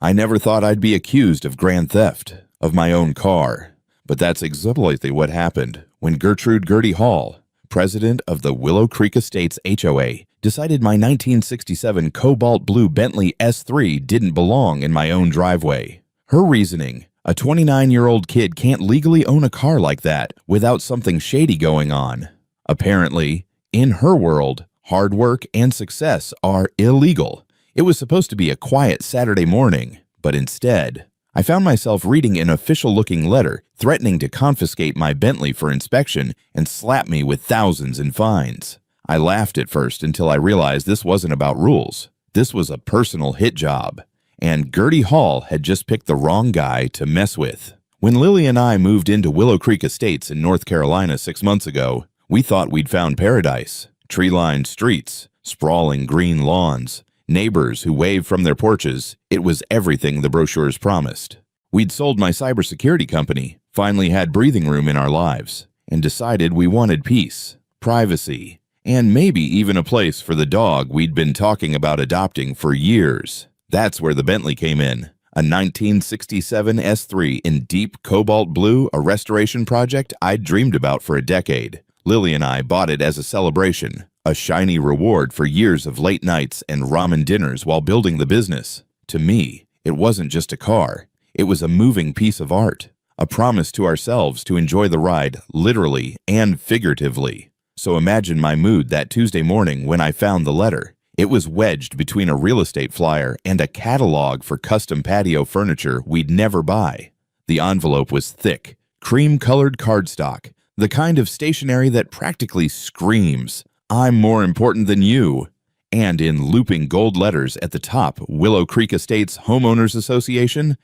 I never thought I'd be accused of grand theft of my own car. But that's exactly what happened when Gertrude Gertie Hall, president of the Willow Creek Estates HOA, decided my 1967 cobalt blue Bentley S3 didn't belong in my own driveway. Her reasoning: a 29-year-old kid can't legally own a car like that without something shady going on. Apparently, in her world, hard work and success are illegal. It was supposed to be a quiet Saturday morning, but instead, I found myself reading an official-looking letter threatening to confiscate my Bentley for inspection and slap me with thousands in fines. I laughed at first until I realized this wasn't about rules. This was a personal hit job, and Gertie Hall had just picked the wrong guy to mess with. When Lily and I moved into Willow Creek Estates in North Carolina 6 months ago, we thought we'd found paradise. Tree-lined streets, sprawling green lawns, neighbors who waved from their porches. It was everything the brochures promised. We'd sold my cybersecurity company, finally had breathing room in our lives, and decided we wanted peace, privacy, and maybe even a place for the dog we'd been talking about adopting for years. That's where the Bentley came in. A 1967 S3 in deep cobalt blue, a restoration project I'd dreamed about for a decade. Lily and I bought it as a celebration, a shiny reward for years of late nights and ramen dinners while building the business. To me, it wasn't just a car. It was a moving piece of art, a promise to ourselves to enjoy the ride literally and figuratively. So imagine my mood that Tuesday morning when I found the letter. It was wedged between a real estate flyer and a catalog for custom patio furniture we'd never buy. The envelope was thick, cream-colored cardstock, the kind of stationery that practically screams, "I'm more important than you." And in looping gold letters at the top, Willow Creek Estates Homeowners Association.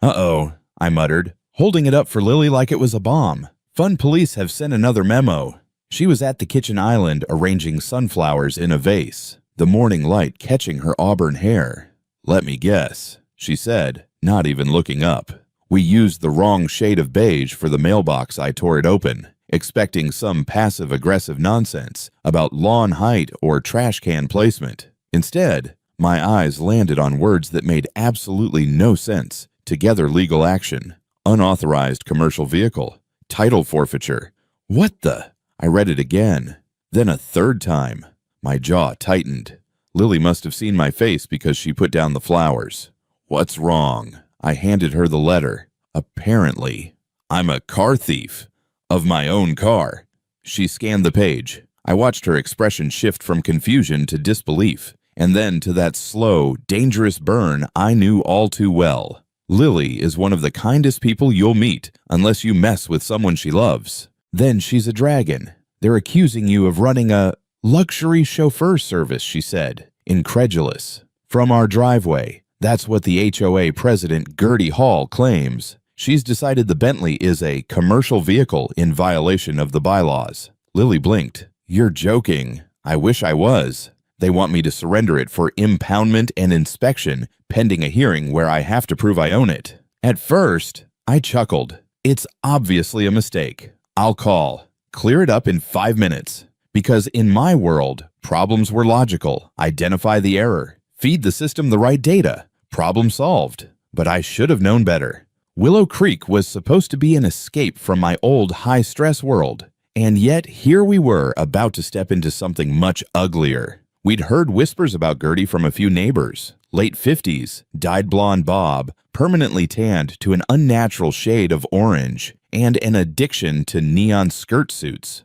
"Uh-oh," I muttered, holding it up for Lily like it was a bomb. "Fun Police have sent another memo." She was at the kitchen island arranging sunflowers in a vase, the morning light catching her auburn hair. "Let me guess," she said, not even looking up. "We used the wrong shade of beige for the mailbox." I tore it open, expecting some passive-aggressive nonsense about lawn height or trash can placement. Instead, my eyes landed on words that made absolutely no sense. Together legal action, unauthorized commercial vehicle, title forfeiture. What the? I read it again, then a third time. My jaw tightened. Lily must have seen my face because she put down the flowers. "What's wrong?" I handed her the letter. "Apparently, I'm a car thief. Of my own car." She scanned the page. I watched her expression shift from confusion to disbelief, and then to that slow, dangerous burn I knew all too well. Lily is one of the kindest people you'll meet unless you mess with someone she loves. Then she's a dragon. "They're accusing you of running a luxury chauffeur service," she said, incredulous. "From our driveway." That's what the HOA president, Gertie Hall, claims. She's decided the Bentley is a commercial vehicle in violation of the bylaws. Lily blinked. "You're joking." "I wish I was. They want me to surrender it for impoundment and inspection, pending a hearing where I have to prove I own it." At first, I chuckled. It's obviously a mistake. I'll call. Clear it up in 5 minutes. Because in my world, problems were logical. Identify the error. Feed the system the right data. Problem solved. But I should have known better. Willow Creek was supposed to be an escape from my old high-stress world. And yet, here we were about to step into something much uglier. We'd heard whispers about Gertie from a few neighbors. Late 50s, dyed blonde bob, permanently tanned to an unnatural shade of orange, and an addiction to neon skirt suits.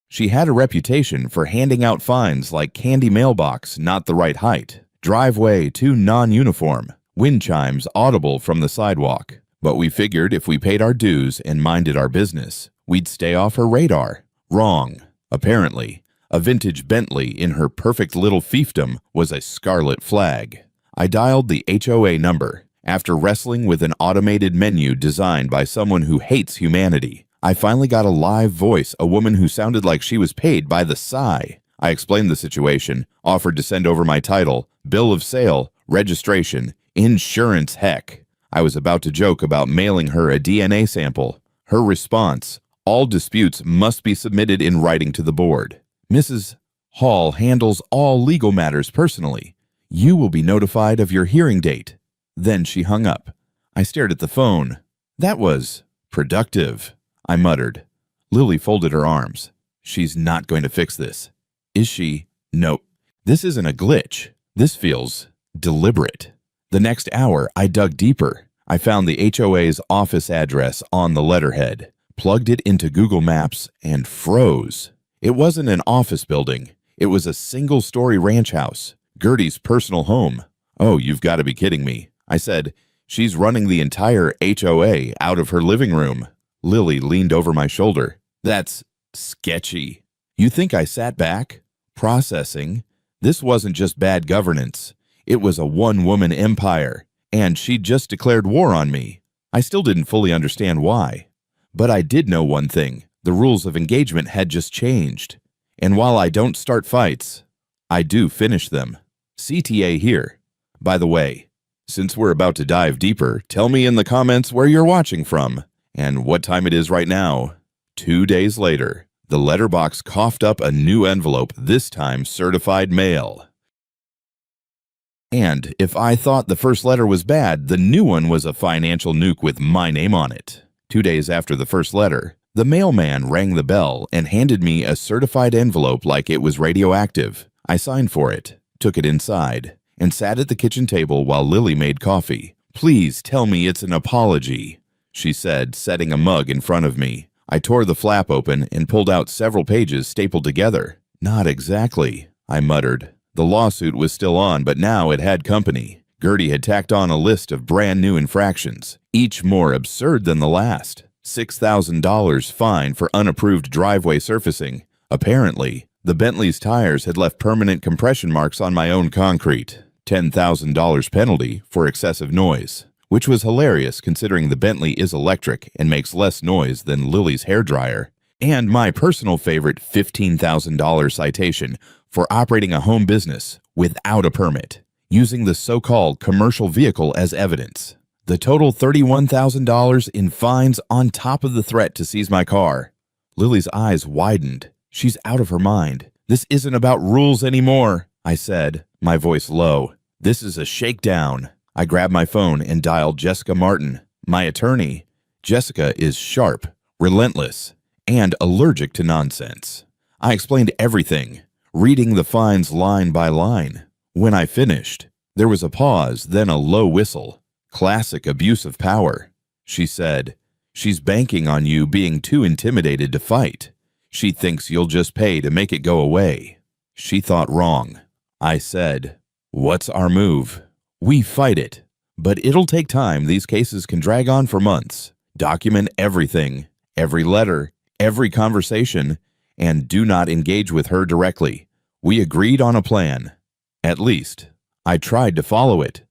She had a reputation for handing out fines like candy mailbox not the right height, driveway too non-uniform, wind chimes audible from the sidewalk. But we figured if we paid our dues and minded our business, we'd stay off her radar. Wrong. Apparently, a vintage Bentley in her perfect little fiefdom was a scarlet flag. I dialed the HOA number. After wrestling with an automated menu designed by someone who hates humanity, I finally got a live voice, a woman who sounded like she was paid by the sigh. I explained the situation, offered to send over my title, bill of sale, registration, insurance heck. I was about to joke about mailing her a DNA sample. Her response: "All disputes must be submitted in writing to the board. Mrs. Hall handles all legal matters personally. You will be notified of your hearing date." Then she hung up. I stared at the phone. That was productive, I muttered. Lily folded her arms. "She's not going to fix this." "Is she?" "Nope. This isn't a glitch. This feels deliberate." The next hour, I dug deeper. I found the HOA's office address on the letterhead, plugged it into Google Maps, and froze. It wasn't an office building. It was a single-story ranch house, Gertie's personal home. "Oh, you've got to be kidding me," I said. "She's running the entire HOA out of her living room." Lily leaned over my shoulder. "That's sketchy." You think I sat back? Processing. This wasn't just bad governance. It was a one-woman empire, and she'd just declared war on me. I still didn't fully understand why. But I did know one thing. The rules of engagement had just changed. And while I don't start fights, I do finish them. CTA here. By the way, since we're about to dive deeper, tell me in the comments where you're watching from and what time it is right now. 2 days later, the letterbox coughed up a new envelope, this time certified mail. And if I thought the first letter was bad, the new one was a financial nuke with my name on it. 2 days after the first letter, the mailman rang the bell and handed me a certified envelope like it was radioactive. I signed for it, took it inside, and sat at the kitchen table while Lily made coffee. "Please tell me it's an apology," she said, setting a mug in front of me. I tore the flap open and pulled out several pages stapled together. "Not exactly," I muttered. The lawsuit was still on, but now it had company. Gertie had tacked on a list of brand new infractions, each more absurd than the last. $6,000 fine for unapproved driveway surfacing. Apparently, the Bentley's tires had left permanent compression marks on my own concrete. $10,000 penalty for excessive noise, which was hilarious considering the Bentley is electric and makes less noise than Lily's hairdryer. And my personal favorite $15,000 citation for operating a home business without a permit, using the so-called commercial vehicle as evidence. The total $31,000 in fines on top of the threat to seize my car. Lily's eyes widened. "She's out of her mind. This isn't about rules anymore," I said, my voice low. "This is a shakedown." I grabbed my phone and dialed Jessica Martin, my attorney. Jessica is sharp, relentless, and allergic to nonsense. I explained everything, reading the fines line by line. When I finished, there was a pause, then a low whistle. Classic abuse of power. She said, "She's banking on you being too intimidated to fight. She thinks you'll just pay to make it go away." She thought wrong. I said, "What's our move?" "We fight it. But it'll take time. These cases can drag on for months. Document everything, every letter, every conversation, and do not engage with her directly. We agreed on a plan. At least, I tried to follow it."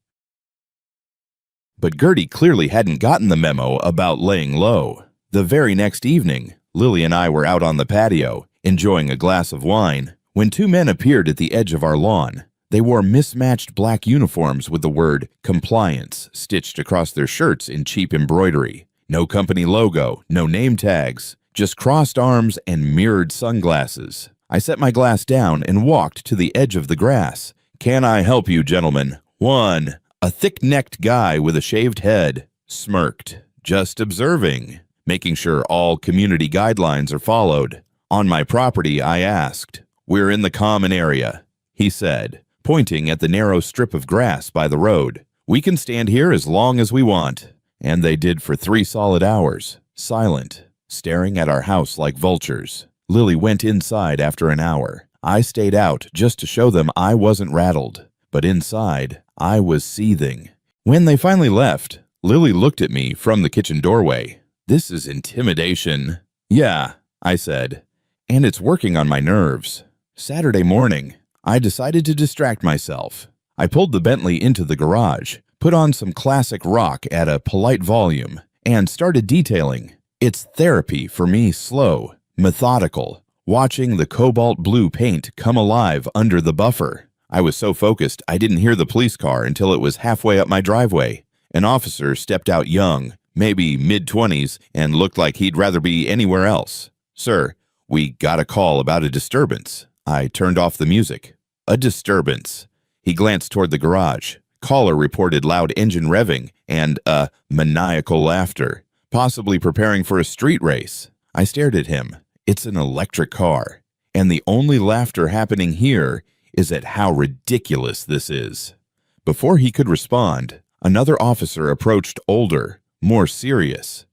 But Gertie clearly hadn't gotten the memo about laying low. The very next evening, Lily and I were out on the patio, enjoying a glass of wine, when two men appeared at the edge of our lawn. They wore mismatched black uniforms with the word compliance stitched across their shirts in cheap embroidery. No company logo, no name tags, just crossed arms and mirrored sunglasses. I set my glass down and walked to the edge of the grass. "Can I help you, gentlemen?" One, a thick-necked guy with a shaved head, smirked. "Just observing, making sure all community guidelines are followed." "On my property?" I asked. "We're in the common area," he said, pointing at the narrow strip of grass by the road. "We can stand here as long as we want." And they did for 3 solid hours, silent, staring at our house like vultures. Lily went inside after an hour. I stayed out just to show them I wasn't rattled, but inside, I was seething. When they finally left, Lily looked at me from the kitchen doorway. "This is intimidation." "Yeah," I said, "and it's working on my nerves." Saturday morning, I decided to distract myself. I pulled the Bentley into the garage, put on some classic rock at a polite volume, and started detailing. It's therapy for me, slow, methodical, watching the cobalt blue paint come alive under the buffer. I was so focused I didn't hear the police car until it was halfway up my driveway. An officer stepped out young, maybe mid-20s, and looked like he'd rather be anywhere else. "Sir, we got a call about a disturbance." I turned off the music. "A disturbance." He glanced toward the garage. Caller reported loud engine revving and, maniacal laughter, possibly preparing for a street race. I stared at him. It's an electric car, and the only laughter happening here is at how ridiculous this is. Before he could respond, another officer approached, older, more serious.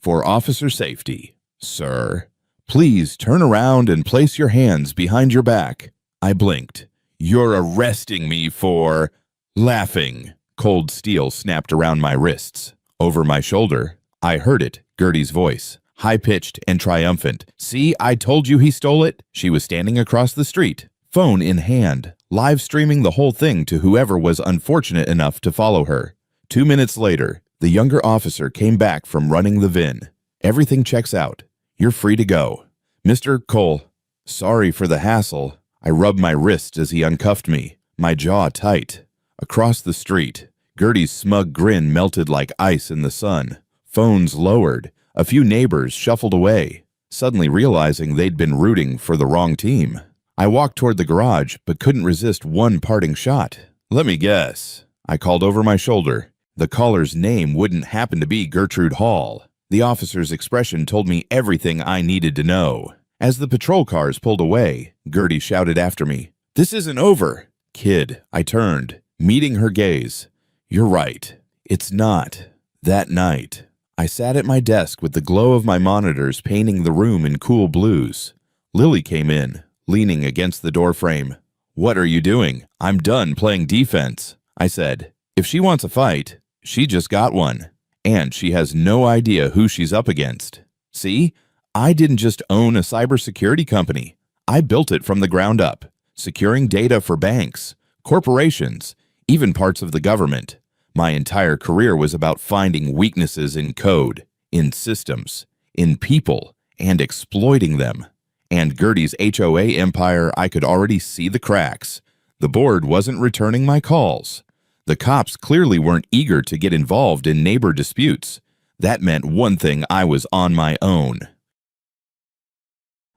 For officer safety, sir, please turn around and place your hands behind your back. I blinked. You're arresting me for laughing. Cold steel snapped around my wrists. Over my shoulder, I heard it, Gertie's voice, high-pitched and triumphant. See, I told you he stole it. She was standing across the street, phone in hand, live streaming the whole thing to whoever was unfortunate enough to follow her. 2 minutes later, the younger officer came back from running the VIN. Everything checks out. You're free to go. Mr. Cole, sorry for the hassle. I rubbed my wrist as he uncuffed me, my jaw tight. Across the street, Gertie's smug grin melted like ice in the sun. Phones lowered. A few neighbors shuffled away, suddenly realizing they'd been rooting for the wrong team. I walked toward the garage, but couldn't resist one parting shot. Let me guess. I called over my shoulder. The caller's name wouldn't happen to be Gertrude Hall. The officer's expression told me everything I needed to know. As the patrol cars pulled away, Gertie shouted after me, "This isn't over." Kid, I turned, meeting her gaze. You're right. It's not. That night, I sat at my desk with the glow of my monitors painting the room in cool blues. Lily came in, leaning against the doorframe. What are you doing? I'm done playing defense. I said, if she wants a fight, she just got one. And she has no idea who she's up against. See? I didn't just own a cybersecurity company. I built it from the ground up, securing data for banks, corporations, even parts of the government. My entire career was about finding weaknesses in code, in systems, in people, and exploiting them. And Gertie's HOA empire, I could already see the cracks. The board wasn't returning my calls. The cops clearly weren't eager to get involved in neighbor disputes. That meant one thing: I was on my own.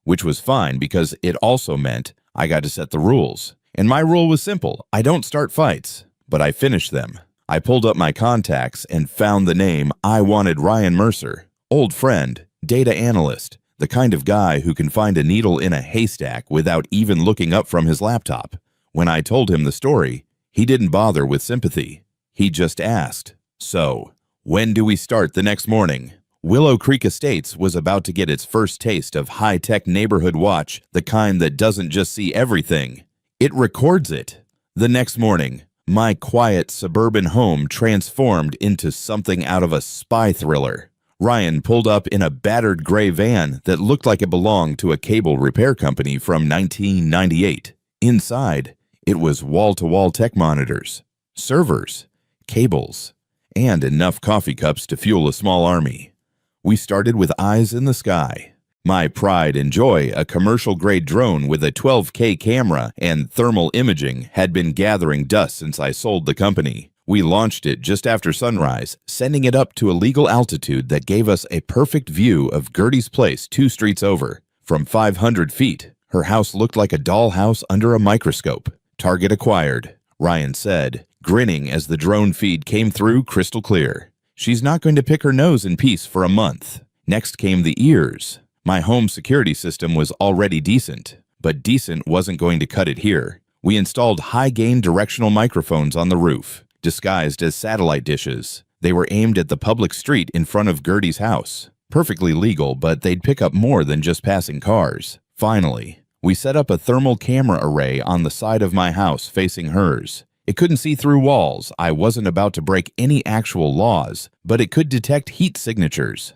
Which was fine because it also meant I got to set the rules. And my rule was simple: I don't start fights, but I finish them. I pulled up my contacts and found the name. I wanted Ryan Mercer, old friend, data analyst, the kind of guy who can find a needle in a haystack without even looking up from his laptop. When I told him the story, he didn't bother with sympathy. He just asked, so, when do we start the next morning? Willow Creek Estates was about to get its first taste of high-tech neighborhood watch, the kind that doesn't just see everything. It records it. The next morning, my quiet suburban home transformed into something out of a spy thriller. Ryan pulled up in a battered gray van that looked like it belonged to a cable repair company from 1998. Inside, it was wall-to-wall tech monitors, servers, cables, and enough coffee cups to fuel a small army. We started with eyes in the sky. My pride and joy, a commercial-grade drone with a 12K camera and thermal imaging, had been gathering dust since I sold the company. We launched it just after sunrise, sending it up to a legal altitude that gave us a perfect view of Gertie's place 2 streets over. From 500 feet, her house looked like a dollhouse under a microscope. Target acquired, Ryan said, grinning as the drone feed came through crystal clear. She's not going to pick her nose in peace for a month. Next came the ears. My home security system was already decent, but decent wasn't going to cut it here. We installed high-gain directional microphones on the roof, disguised as satellite dishes. They were aimed at the public street in front of Gertie's house. Perfectly legal, but they'd pick up more than just passing cars. Finally, we set up a thermal camera array on the side of my house facing hers. It couldn't see through walls. I wasn't about to break any actual laws, but it could detect heat signatures.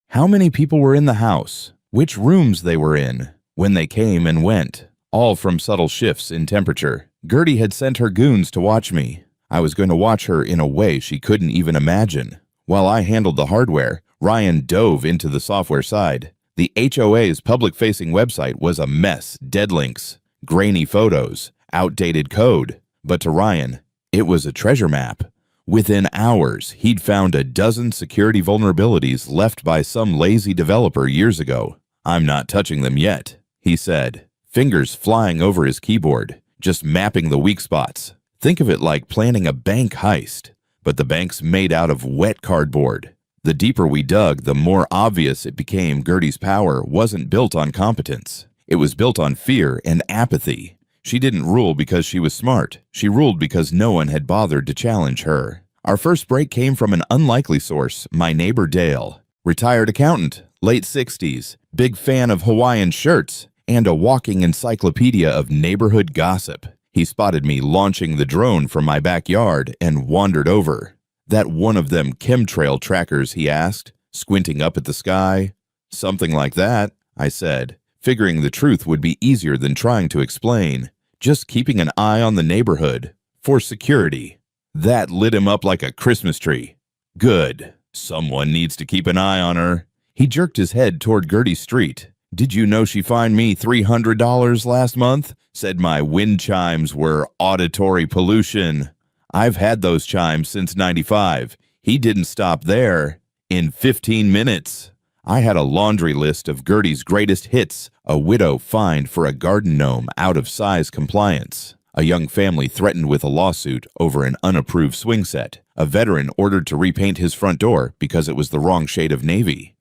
How many people were in the house? Which rooms they were in? When they came and went? All from subtle shifts in temperature. Gertie had sent her goons to watch me. I was going to watch her in a way she couldn't even imagine. While I handled the hardware, Ryan dove into the software side. The HOA's public-facing website was a mess. Dead links, grainy photos, outdated code. But to Ryan, it was a treasure map. Within hours, he'd found a dozen security vulnerabilities left by some lazy developer years ago. I'm not touching them yet, he said. fingers flying over his keyboard, just mapping the weak spots. Think of it like planning a bank heist, but the bank's made out of wet cardboard. The deeper we dug, the more obvious it became Gertie's power wasn't built on competence. It was built on fear and apathy. She didn't rule because she was smart. She ruled because no one had bothered to challenge her. Our first break came from an unlikely source, my neighbor Dale. Retired accountant, late 60s, big fan of Hawaiian shirts, and a walking encyclopedia of neighborhood gossip. He spotted me launching the drone from my backyard and wandered over. "That one of them chemtrail trackers?" he asked, squinting up at the sky. "Something like that," I said, figuring the truth would be easier than trying to explain. Just keeping an eye on the neighborhood. For security. That lit him up like a Christmas tree. "Good. Someone needs to keep an eye on her." He jerked his head toward Gertie's street. "Did you know she fined me $300 last month? Said my wind chimes were auditory pollution." "I've had those chimes since '95. He didn't stop there. In 15 minutes. I had a laundry list of Gertie's greatest hits. A widow fined for a garden gnome out of size compliance. A young family threatened with a lawsuit over an unapproved swing set. A veteran ordered to repaint his front door because it was the wrong shade of navy."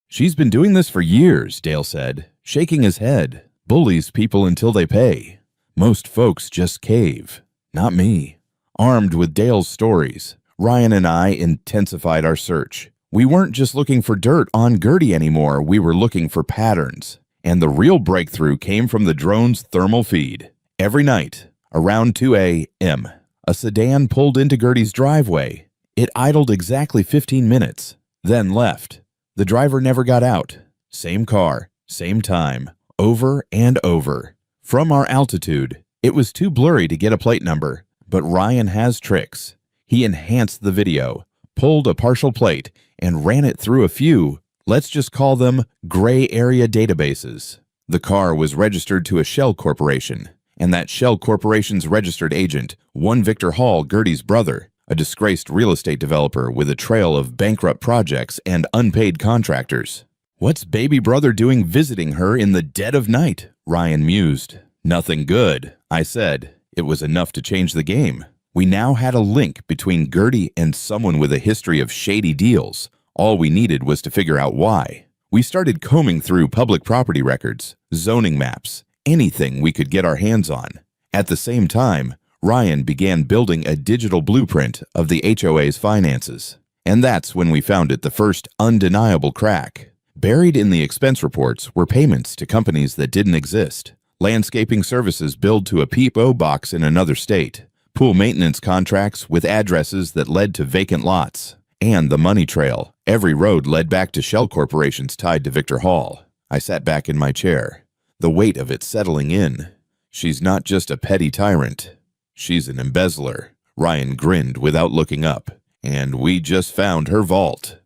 "She's been doing this for years," Dale said, shaking his head. "Bullies people until they pay. Most folks just cave. Not me." Armed with Dale's stories, Ryan and I intensified our search. We weren't just looking for dirt on Gertie anymore, we were looking for patterns. And the real breakthrough came from the drone's thermal feed. Every night, around 2 a.m., a sedan pulled into Gertie's driveway. It idled exactly 15 minutes, then left. The driver never got out. Same car, same time, over and over. From our altitude, it was too blurry to get a plate number, but Ryan has tricks. He enhanced the video, pulled a partial plate, and ran it through a few, let's just call them gray area databases. The car was registered to a shell corporation, and that shell corporation's registered agent, one Victor Hall, Gertie's brother, a disgraced real estate developer with a trail of bankrupt projects and unpaid contractors. "What's baby brother doing visiting her in the dead of night?" Ryan mused. "Nothing good," I said. It was enough to change the game. We now had a link between Gertie and someone with a history of shady deals. All we needed was to figure out why. We started combing through public property records, zoning maps, anything we could get our hands on. At the same time, Ryan began building a digital blueprint of the HOA's finances. And that's when we found it, the first undeniable crack. Buried in the expense reports were payments to companies that didn't exist, landscaping services billed to a P.O. box in another state, pool maintenance contracts with addresses that led to vacant lots, and the money trail. Every road led back to shell corporations tied to Victor Hall. I sat back in my chair, the weight of it settling in. She's not just a petty tyrant. She's an embezzler. Ryan grinned without looking up. And we just found her vault.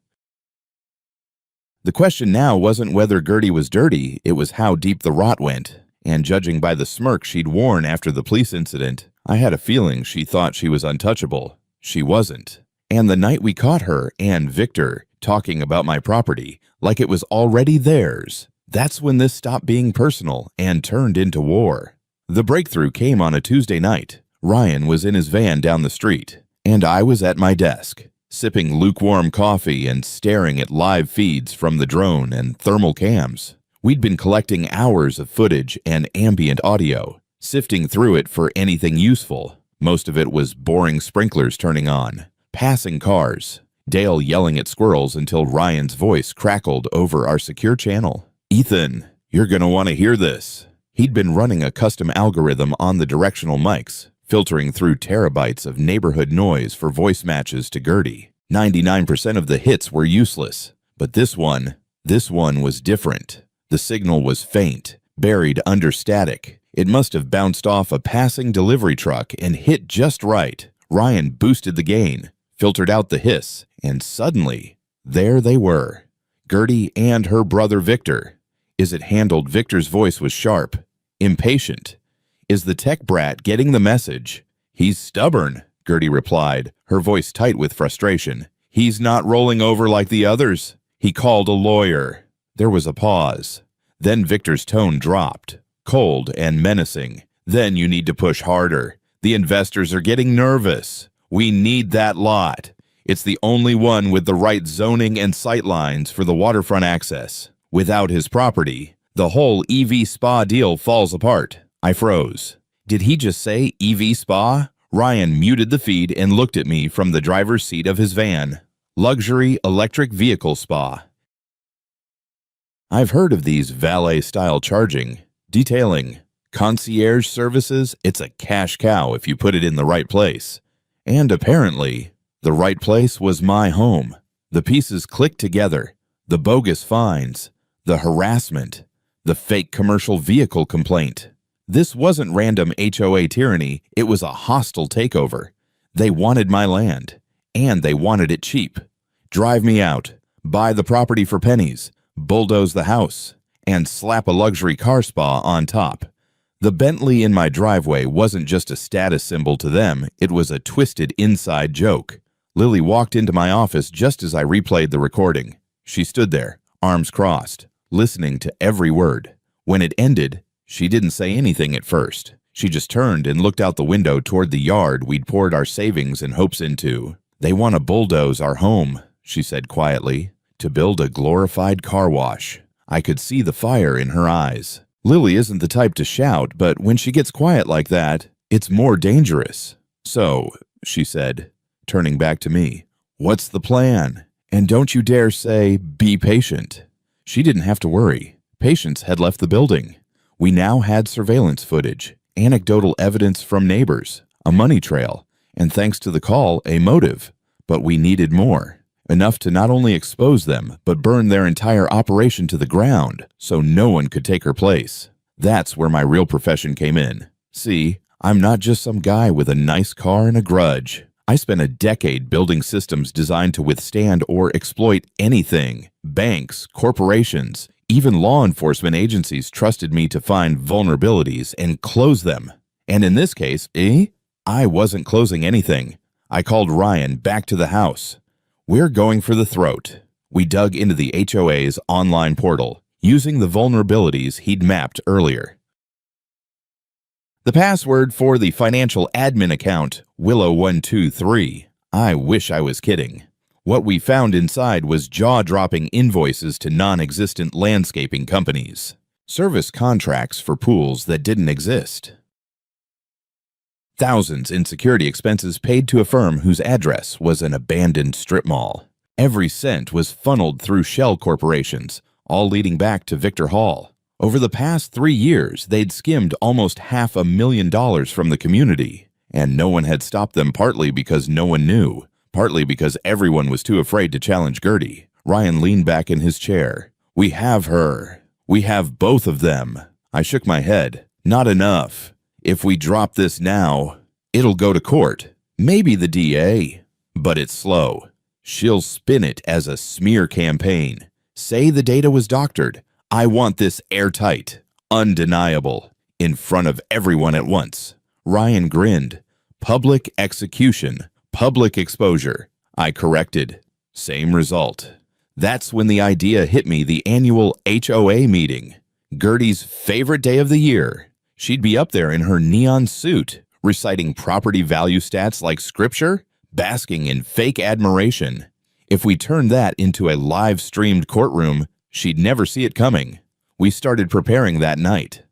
The question now wasn't whether Gertie was dirty, it was how deep the rot went. And judging by the smirk she'd worn after the police incident, I had a feeling she thought she was untouchable. She wasn't. And the night we caught her and Victor talking about my property like it was already theirs, that's when this stopped being personal and turned into war. The breakthrough came on a Tuesday night. Ryan was in his van down the street, and I was at my desk, sipping lukewarm coffee and staring at live feeds from the drone and thermal cams. We'd been collecting hours of footage and ambient audio, sifting through it for anything useful. Most of it was boring sprinklers turning on, passing cars, Dale yelling at squirrels until Ryan's voice crackled over our secure channel. "Ethan, you're gonna want to hear this." He'd been running a custom algorithm on the directional mics, filtering through terabytes of neighborhood noise for voice matches to Gertie. 99% of the hits were useless, but this one was different. The signal was faint, buried under static. It must have bounced off a passing delivery truck and hit just right. Ryan boosted the gain, filtered out the hiss, and suddenly, there they were. Gertie and her brother Victor. Is it handled? Victor's voice was sharp, impatient. Is the tech brat getting the message? "He's stubborn," Gertie replied, her voice tight with frustration. "He's not rolling over like the others. He called a lawyer." There was a pause. Then Victor's tone dropped, cold and menacing. Then you need to push harder. The investors are getting nervous. We need that lot. It's the only one with the right zoning and sightlines for the waterfront access. Without his property, the whole EV spa deal falls apart. I froze. Did he just say EV spa? Ryan muted the feed and looked at me from the driver's seat of his van. Luxury electric vehicle spa. I've heard of these valet-style charging, detailing, concierge services. It's a cash cow if you put it in the right place. And apparently, the right place was my home. The pieces clicked together. The bogus fines, the harassment, the fake commercial vehicle complaint. This wasn't random HOA tyranny, it was a hostile takeover. They wanted my land, and they wanted it cheap. Drive me out, buy the property for pennies, bulldoze the house, and slap a luxury car spa on top. The Bentley in my driveway wasn't just a status symbol to them, it was a twisted inside joke. Lily walked into my office just as I replayed the recording. She stood there, arms crossed, listening to every word. When it ended, she didn't say anything at first. She just turned and looked out the window toward the yard we'd poured our savings and hopes into. They want to bulldoze our home, she said quietly, to build a glorified car wash. I could see the fire in her eyes. Lily isn't the type to shout, but when she gets quiet like that, it's more dangerous. So, she said, turning back to me, what's the plan? And don't you dare say, be patient. She didn't have to worry. Patience had left the building. We now had surveillance footage, anecdotal evidence from neighbors, a money trail, and thanks to the call, a motive. But we needed more. Enough to not only expose them, but burn their entire operation to the ground, so no one could take her place. That's where my real profession came in. See, I'm not just some guy with a nice car and a grudge. I spent a decade building systems designed to withstand or exploit anything. Banks, corporations, even law enforcement agencies trusted me to find vulnerabilities and close them. And in this case, I wasn't closing anything. I called Ryan back to the house. We're going for the throat. We dug into the HOA's online portal, using the vulnerabilities he'd mapped earlier. The password for the financial admin account, Willow123. I wish I was kidding. What we found inside was jaw-dropping invoices to non-existent landscaping companies, service contracts for pools that didn't exist, thousands in security expenses paid to a firm whose address was an abandoned strip mall. Every cent was funneled through shell corporations, all leading back to Victor Hall. Over the past 3 years, they'd skimmed almost $500,000 from the community, and no one had stopped them, partly because no one knew, partly because everyone was too afraid to challenge Gertie. Ryan leaned back in his chair. We have her. We have both of them. I shook my head. Not enough. If we drop this now, it'll go to court. Maybe the DA. But it's slow. She'll spin it as a smear campaign. Say the data was doctored. I want this airtight, undeniable, in front of everyone at once. Ryan grinned. Public execution, public exposure. I corrected. Same result. That's when the idea hit me, the annual HOA meeting. Gertie's favorite day of the year. She'd be up there in her neon suit, reciting property value stats like scripture, basking in fake admiration. If we turned that into a live-streamed courtroom, she'd never see it coming. We started preparing that night.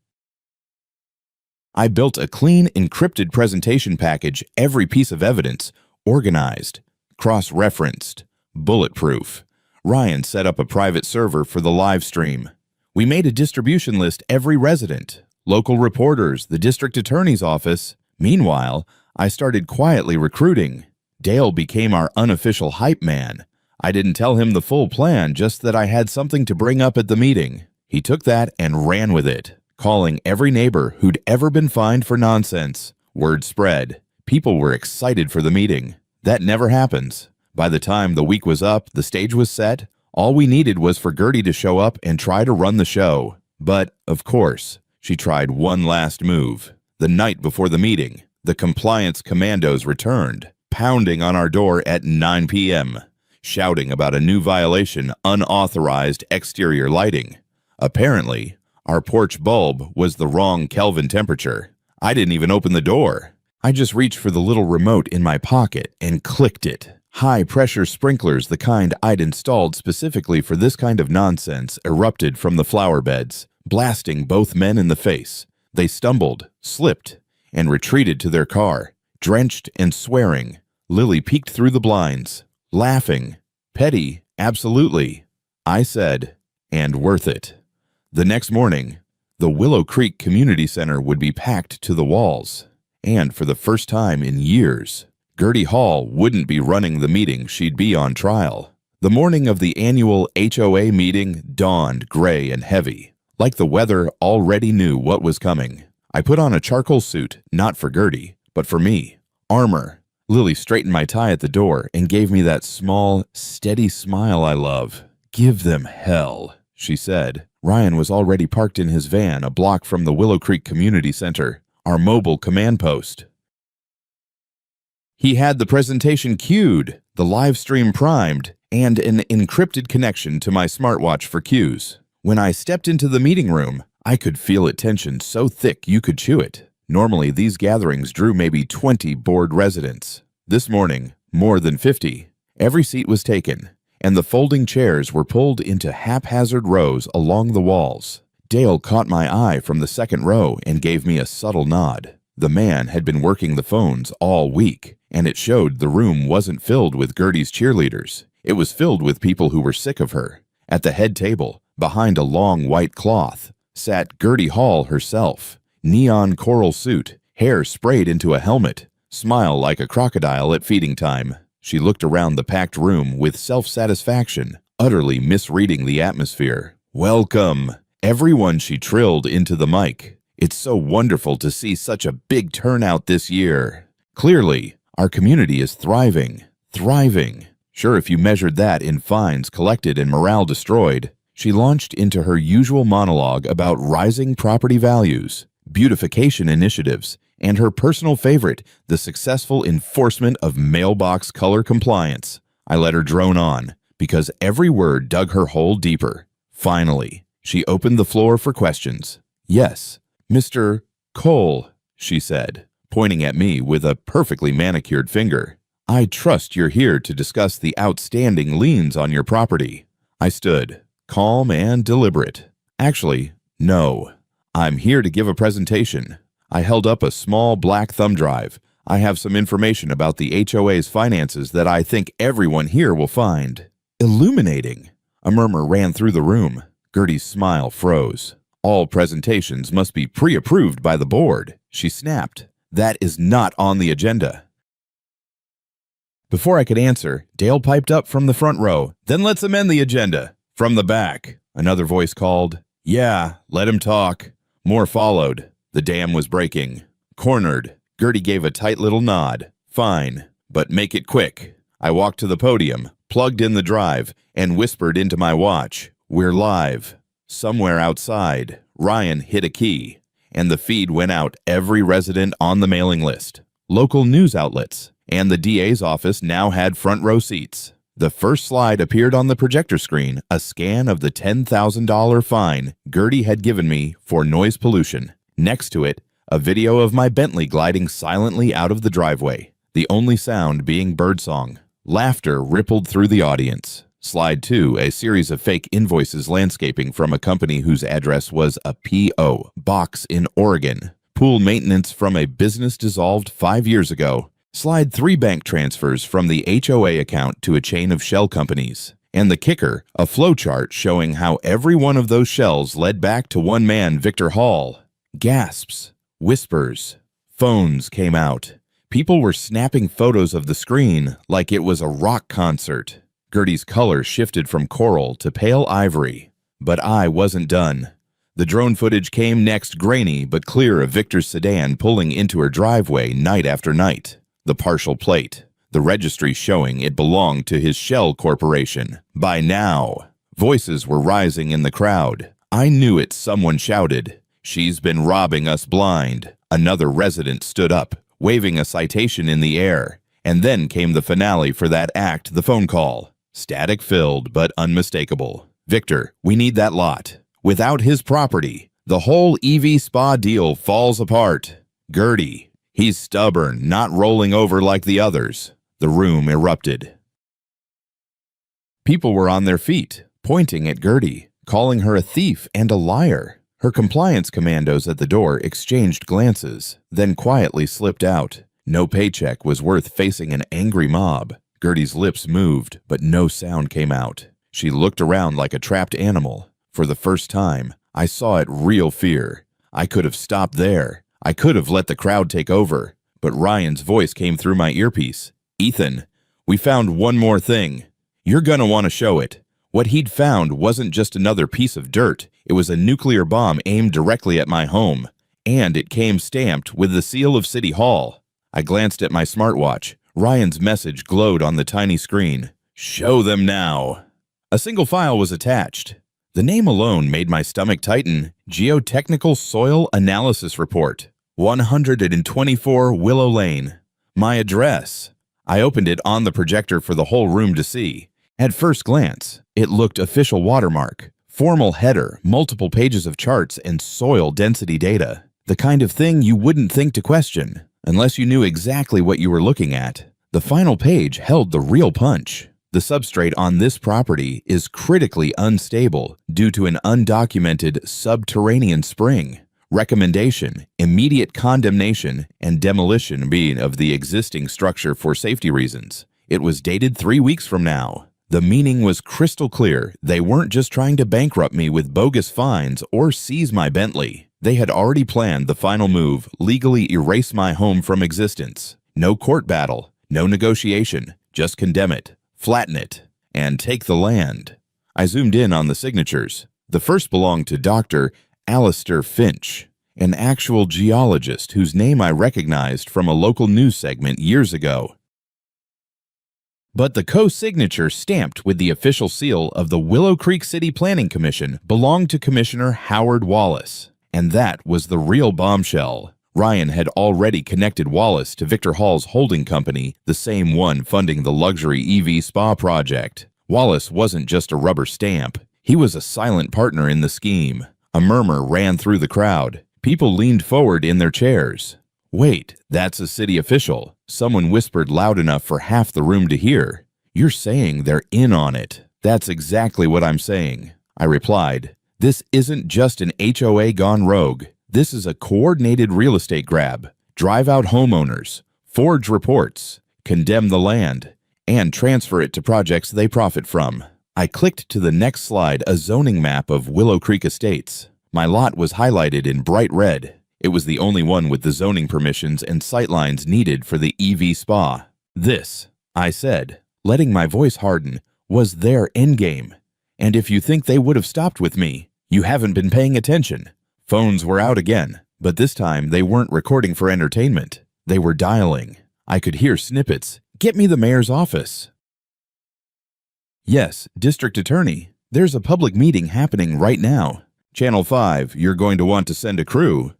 I built a clean, encrypted presentation package, every piece of evidence, organized, cross-referenced, bulletproof. Ryan set up a private server for the live stream. We made a distribution list every resident, local reporters, the district attorney's office. Meanwhile, I started quietly recruiting. Dale became our unofficial hype man. I didn't tell him the full plan, just that I had something to bring up at the meeting. He took that and ran with it, calling every neighbor who'd ever been fined for nonsense. Word spread. People were excited for the meeting. That never happens. By the time the week was up, the stage was set. All we needed was for Gertie to show up and try to run the show. But, of course, she tried one last move. The night before the meeting, the compliance commandos returned, pounding on our door at 9 p.m., shouting about a new violation, unauthorized exterior lighting. Apparently, Our porch bulb was the wrong Kelvin temperature. I didn't even open the door. I just reached for the little remote in my pocket and clicked it. High-pressure sprinklers, the kind I'd installed specifically for this kind of nonsense, erupted from the flower beds, blasting both men in the face. They stumbled, slipped, and retreated to their car, drenched and swearing. Lily peeked through the blinds, laughing. Petty, absolutely, I said, and worth it. The next morning, the Willow Creek Community Center would be packed to the walls. And for the first time in years, Gertie Hall wouldn't be running the meeting, she'd be on trial. The morning of the annual HOA meeting dawned gray and heavy, like the weather already knew what was coming. I put on a charcoal suit, not for Gertie, but for me. Armor. Lily straightened my tie at the door and gave me that small, steady smile I love. "Give them hell," she said. Ryan was already parked in his van a block from the Willow Creek Community Center, our mobile command post. He had the presentation queued, the live stream primed, and an encrypted connection to my smartwatch for cues. When I stepped into the meeting room, I could feel it tension so thick you could chew it. Normally, these gatherings drew maybe 20 bored residents. This morning, more than 50. Every seat was taken, and the folding chairs were pulled into haphazard rows along the walls. Dale caught my eye from the second row and gave me a subtle nod. The man had been working the phones all week, and it showed the room wasn't filled with Gertie's cheerleaders. It was filled with people who were sick of her. At the head table, behind a long white cloth, sat Gertie Hall herself. Neon coral suit, hair sprayed into a helmet, smile like a crocodile at feeding time. She looked around the packed room with self-satisfaction, utterly misreading the atmosphere. "Welcome, everyone," she trilled into the mic. "It's so wonderful to see such a big turnout this year. Clearly, our community is thriving. Thriving. Sure, if you measured that in fines collected and morale destroyed." She launched into her usual monologue about rising property values, beautification initiatives, and her personal favorite, the successful enforcement of mailbox color compliance. I let her drone on, because every word dug her hole deeper. Finally, she opened the floor for questions. "Yes, Mr. Cole," she said, pointing at me with a perfectly manicured finger. "I trust you're here to discuss the outstanding liens on your property." I stood, calm and deliberate. "Actually, no. I'm here to give a presentation." I held up a small black thumb drive. "I have some information about the HOA's finances that I think everyone here will find illuminating." A murmur ran through the room. Gertie's smile froze. "All presentations must be pre-approved by the board," she snapped. "That is not on the agenda." Before I could answer, Dale piped up from the front row. "Then let's amend the agenda." From the back, another voice called, "Yeah, let him talk." More followed. The dam was breaking. Cornered, Gertie gave a tight little nod. "Fine, but make it quick." I walked to the podium, plugged in the drive, and whispered into my watch, "We're live." Somewhere outside, Ryan hit a key, and the feed went out every resident on the mailing list. Local news outlets, and the DA's office now had front row seats. The first slide appeared on the projector screen, a scan of the $10,000 fine Gertie had given me for noise pollution. Next to it, a video of my Bentley gliding silently out of the driveway, the only sound being birdsong. Laughter rippled through the audience. Slide 2, a series of fake invoices landscaping from a company whose address was a P.O. box in Oregon. Pool maintenance from a business dissolved 5 years ago. Slide 3, bank transfers from the HOA account to a chain of shell companies. And the kicker, a flowchart showing how every one of those shells led back to one man, Victor Hall. Gasps, whispers, phones came out. People were snapping photos of the screen like it was a rock concert. Gertie's color shifted from coral to pale ivory. But I wasn't done. The drone footage came next, grainy but clear of Victor's sedan pulling into her driveway night after night. The partial plate, the registry showing it belonged to his shell corporation. By now, voices were rising in the crowd. I knew it, someone shouted. "She's been robbing us blind." Another resident stood up, waving a citation in the air. And then came the finale for that act, the phone call. Static filled, but unmistakable. "Victor, we need that lot. Without his property, The whole EV spa deal falls apart. Gertie. He's stubborn, not rolling over like the others. The room erupted. People were on their feet, pointing at Gertie, calling her a thief and a liar. Her compliance commandos at the door exchanged glances, then quietly slipped out. No paycheck was worth facing an angry mob. Gertie's lips moved, but no sound came out. She looked around like a trapped animal. For the first time, I saw it real fear. I could have stopped there. I could have let the crowd take over. But Ryan's voice came through my earpiece. Ethan, we found one more thing. You're gonna want to show it. What he'd found wasn't just another piece of dirt. It was a nuclear bomb aimed directly at my home. And it came stamped with the seal of City Hall. I glanced at my smartwatch. Ryan's message glowed on the tiny screen. Show them now. A single file was attached. The name alone made my stomach tighten. Geotechnical Soil Analysis Report. 124 Willow Lane. My address. I opened it on the projector for the whole room to see. At first glance, it looked official watermark. Formal header, multiple pages of charts, and soil density data. The kind of thing you wouldn't think to question, unless you knew exactly what you were looking at. The final page held the real punch. The substrate on this property is critically unstable due to an undocumented subterranean spring. Recommendation: immediate condemnation and demolition of the existing structure for safety reasons. It was dated 3 weeks from now. The meaning was crystal clear. They weren't just trying to bankrupt me with bogus fines or seize my Bentley. They had already planned the final move, legally erase my home from existence. No court battle, no negotiation, just condemn it, flatten it, and take the land. I zoomed in on the signatures. The first belonged to Dr. Alistair Finch, an actual geologist whose name I recognized from a local news segment years ago. But the co-signature stamped with the official seal of the Willow Creek City Planning Commission belonged to Commissioner Howard Wallace. And that was the real bombshell. Ryan had already connected Wallace to Victor Hall's holding company, the same one funding the luxury EV spa project. Wallace wasn't just a rubber stamp. He was a silent partner in the scheme. A murmur ran through the crowd. People leaned forward in their chairs. Wait, that's a city official. Someone whispered loud enough for half the room to hear. You're saying they're in on it. That's exactly what I'm saying, I replied. This isn't just an HOA gone rogue. This is a coordinated real estate grab. Drive out homeowners, forge reports, condemn the land, and transfer it to projects they profit from. I clicked to the next slide, a zoning map of Willow Creek Estates. My lot was highlighted in bright red. It was the only one with the zoning permissions and sightlines needed for the EV spa. This, I said, letting my voice harden, was their endgame. And if you think they would have stopped with me, you haven't been paying attention. Phones were out again, but this time they weren't recording for entertainment. They were dialing. I could hear snippets. Get me the mayor's office. Yes, district attorney. There's a public meeting happening right now. Channel 5, you're going to want to send a crew.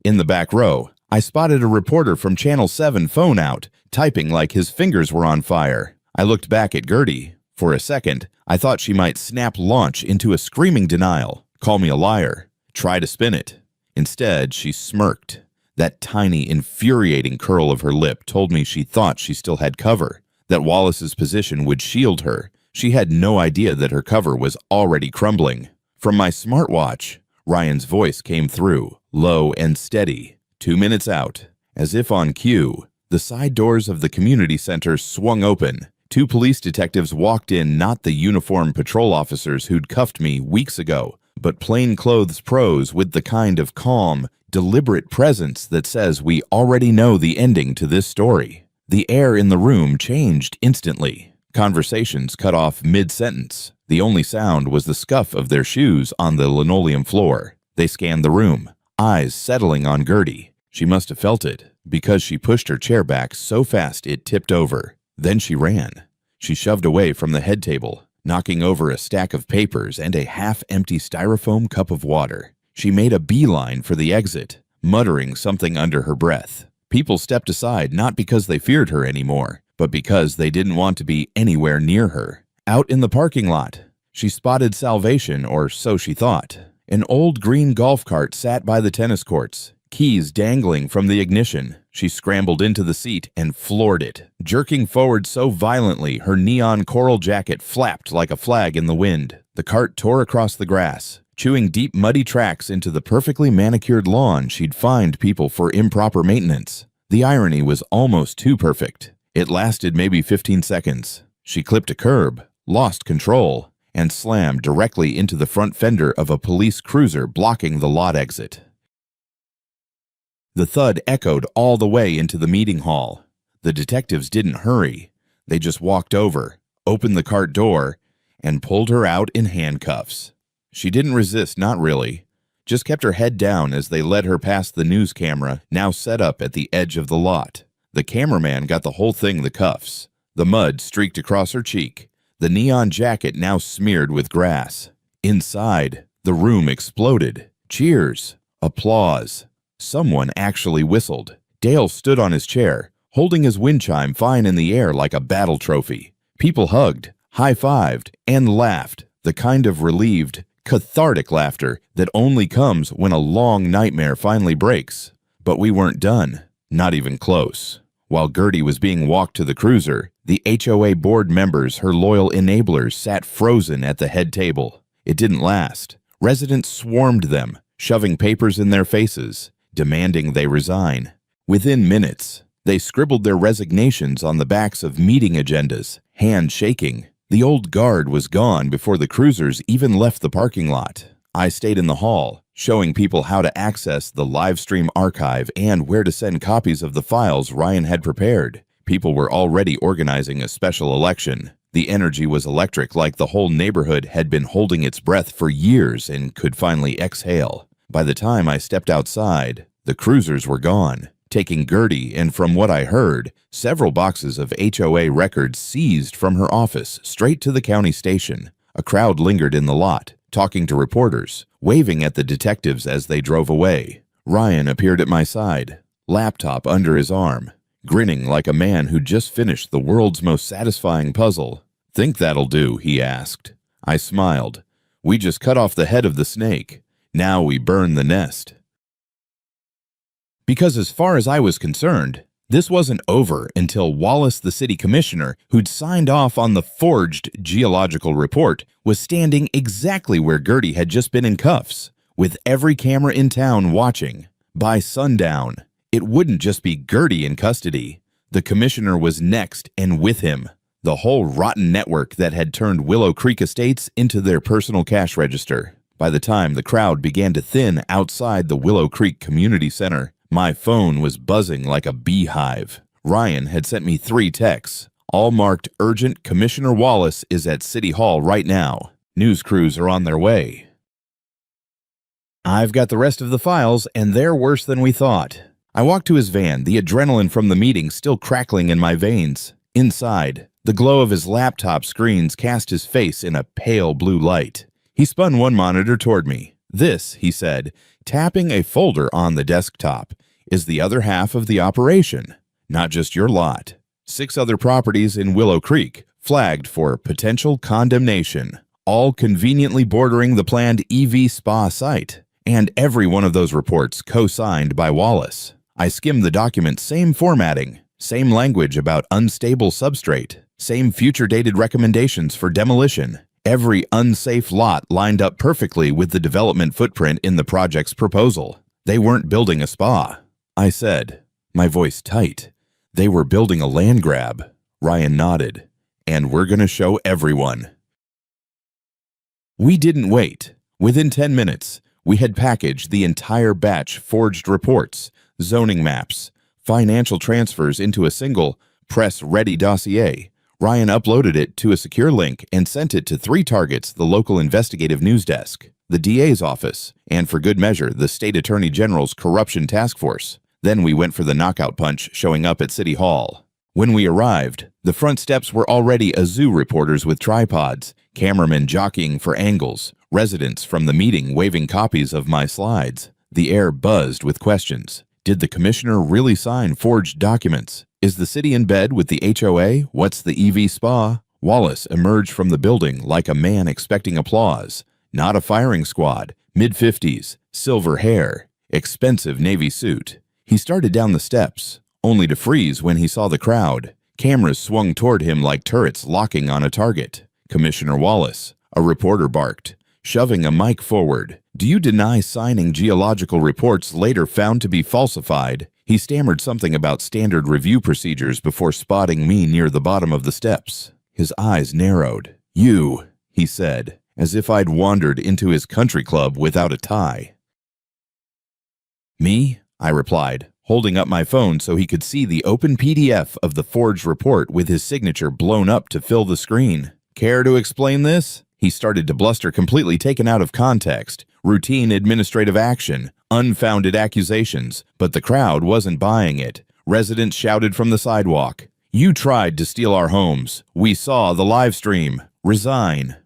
In the back row, I spotted a reporter from Channel 7 phone out, typing like his fingers were on fire. I looked back at Gertie. For a second, I thought she might snap launch into a screaming denial, call me a liar, try to spin it. Instead, she smirked. That tiny, infuriating curl of her lip told me she thought she still had cover, that Wallace's position would shield her. She had no idea that her cover was already crumbling. From my smartwatch, Ryan's voice came through, low and steady. 2 minutes out. As if on cue, the side doors of the community center swung open. 2 police detectives walked in, not the uniformed patrol officers who'd cuffed me weeks ago, but plainclothes pros with the kind of calm, deliberate presence that says we already know the ending to this story. The air in the room changed instantly. Conversations cut off mid-sentence. The only sound was the scuff of their shoes on the linoleum floor. They scanned the room, eyes settling on Gertie. She must have felt it, because she pushed her chair back so fast it tipped over. Then she ran. She shoved away from the head table, knocking over a stack of papers and a half-empty styrofoam cup of water. She made a beeline for the exit, muttering something under her breath. People stepped aside not because they feared her anymore, but because they didn't want to be anywhere near her. Out in the parking lot, she spotted salvation, or so she thought. An old green golf cart sat by the tennis courts, keys dangling from the ignition. She scrambled into the seat and floored it, jerking forward so violently her neon coral jacket flapped like a flag in the wind. The cart tore across the grass, chewing deep muddy tracks into the perfectly manicured lawn she'd fined people for improper maintenance. The irony was almost too perfect. It lasted maybe 15 seconds. She clipped a curb, lost control, and slammed directly into the front fender of a police cruiser blocking the lot exit. The thud echoed all the way into the meeting hall. The detectives didn't hurry. They just walked over, opened the cart door, and pulled her out in handcuffs. She didn't resist, not really. Just kept her head down as they led her past the news camera, now set up at the edge of the lot. The cameraman got the whole thing, the cuffs. The mud streaked across her cheek, the neon jacket now smeared with grass. Inside, the room exploded. Cheers. Applause. Someone actually whistled. Dale stood on his chair, holding his wind chime fine in the air like a battle trophy. People hugged, high-fived, and laughed, the kind of relieved, cathartic laughter that only comes when a long nightmare finally breaks. But we weren't done. Not even close. While Gertie was being walked to the cruiser, the HOA board members, her loyal enablers, sat frozen at the head table. It didn't last. Residents swarmed them, shoving papers in their faces, demanding they resign. Within minutes, they scribbled their resignations on the backs of meeting agendas, hands shaking. The old guard was gone before the cruisers even left the parking lot. I stayed in the hall, showing people how to access the live stream archive and where to send copies of the files Ryan had prepared. People were already organizing a special election. The energy was electric, like the whole neighborhood had been holding its breath for years and could finally exhale. By the time I stepped outside, the cruisers were gone, taking Gertie and, from what I heard, several boxes of HOA records seized from her office straight to the county station. A crowd lingered in the lot, talking to reporters, waving at the detectives as they drove away. Ryan appeared at my side, laptop under his arm, grinning like a man who'd just finished the world's most satisfying puzzle. "Think that'll do?" he asked. I smiled. "We just cut off the head of the snake. Now we burn the nest." Because as far as I was concerned, this wasn't over until Wallace, the city commissioner, who'd signed off on the forged geological report, was standing exactly where Gertie had just been in cuffs, with every camera in town watching. By sundown, it wouldn't just be Gertie in custody. The commissioner was next, and with him, the whole rotten network that had turned Willow Creek Estates into their personal cash register. By the time the crowd began to thin outside the Willow Creek Community Center, my phone was buzzing like a beehive. Ryan had sent me 3 texts, all marked urgent. "Commissioner Wallace is at City Hall right now. News crews are on their way." "I've got the rest of the files, and they're worse than we thought." I walked to his van, the adrenaline from the meeting still crackling in my veins. Inside, the glow of his laptop screens cast his face in a pale blue light. He spun one monitor toward me. "This," he said, tapping a folder on the desktop, "is the other half of the operation. Not just your lot. 6 other properties in Willow Creek, flagged for potential condemnation, all conveniently bordering the planned EV spa site. And every one of those reports co-signed by Wallace." I skimmed the document, same formatting, same language about unstable substrate, same future-dated recommendations for demolition. Every unsafe lot lined up perfectly with the development footprint in the project's proposal. They weren't building a spa, I said, my voice tight. They were building a land grab. Ryan nodded. "And we're going to show everyone." We didn't wait. Within 10 minutes, we had packaged the entire batch forged reports, zoning maps, financial transfers into a single press-ready dossier. Ryan uploaded it to a secure link and sent it to 3 targets: the local investigative news desk, the DA's office, and for good measure, the state attorney general's corruption task force. Then we went for the knockout punch, showing up at City Hall. When we arrived, the front steps were already a zoo reporters with tripods, cameramen jockeying for angles, residents from the meeting waving copies of my slides. The air buzzed with questions. Did the commissioner really sign forged documents? Is the city in bed with the HOA? What's the EV spa? Wallace emerged from the building like a man expecting applause. Not a firing squad, mid-50s, silver hair, expensive navy suit. He started down the steps, only to freeze when he saw the crowd. Cameras swung toward him like turrets locking on a target. "Commissioner Wallace," a reporter barked, shoving a mic forward. "Do you deny signing geological reports later found to be falsified?" He stammered something about standard review procedures before spotting me near the bottom of the steps. His eyes narrowed. "You," he said, as if I'd wandered into his country club without a tie. "Me?" I replied, holding up my phone so he could see the open PDF of the forged report with his signature blown up to fill the screen. "Care to explain this?" He started to bluster, completely taken out of context. Routine administrative action, unfounded accusations, but the crowd wasn't buying it. Residents shouted from the sidewalk, "You tried to steal our homes. We saw the live stream. Resign."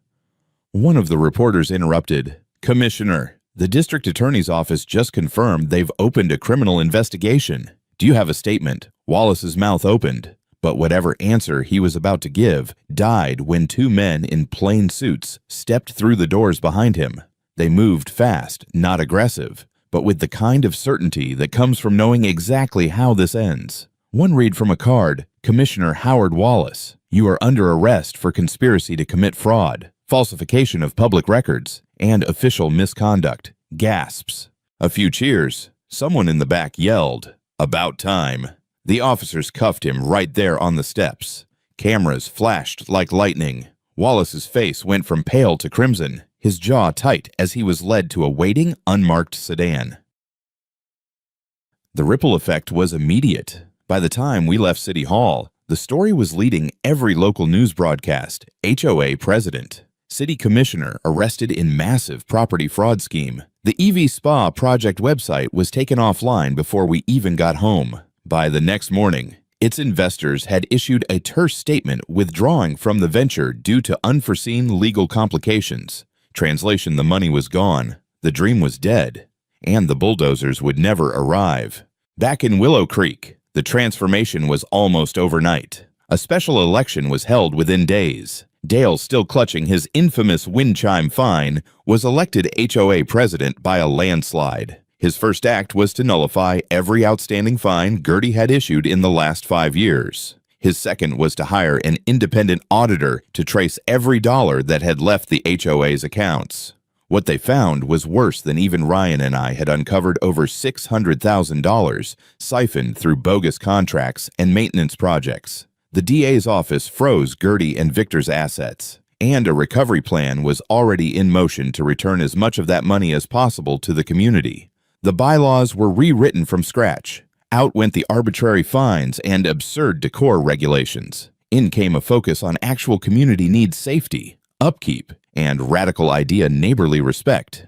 One of the reporters interrupted. "Commissioner, the district attorney's office just confirmed they've opened a criminal investigation. Do you have a statement?" Wallace's mouth opened, but whatever answer he was about to give died when two men in plain suits stepped through the doors behind him. They moved fast, not aggressive, but with the kind of certainty that comes from knowing exactly how this ends. One read from a card, "Commissioner Howard Wallace, you are under arrest for conspiracy to commit fraud, falsification of public records, and official misconduct." Gasps. A few cheers. Someone in the back yelled, "About time." The officers cuffed him right there on the steps. Cameras flashed like lightning. Wallace's face went from pale to crimson, his jaw tight as he was led to a waiting, unmarked sedan. The ripple effect was immediate. By the time we left City Hall, the story was leading every local news broadcast. HOA president, city commissioner arrested in massive property fraud scheme. The EV Spa project website was taken offline before we even got home. By the next morning, its investors had issued a terse statement withdrawing from the venture due to unforeseen legal complications. Translation: the money was gone, the dream was dead, and the bulldozers would never arrive. Back in Willow Creek, the transformation was almost overnight. A special election was held within days. Dale, still clutching his infamous wind chime fine, was elected HOA president by a landslide. His first act was to nullify every outstanding fine Gertie had issued in the last 5 years. His second was to hire an independent auditor to trace every dollar that had left the HOA's accounts. What they found was worse than even Ryan and I had uncovered: over $600,000 siphoned through bogus contracts and maintenance projects. The DA's office froze Gertie and Victor's assets, and a recovery plan was already in motion to return as much of that money as possible to the community. The bylaws were rewritten from scratch. Out went the arbitrary fines and absurd decor regulations. In came a focus on actual community needs safety, upkeep, and radical idea neighborly respect.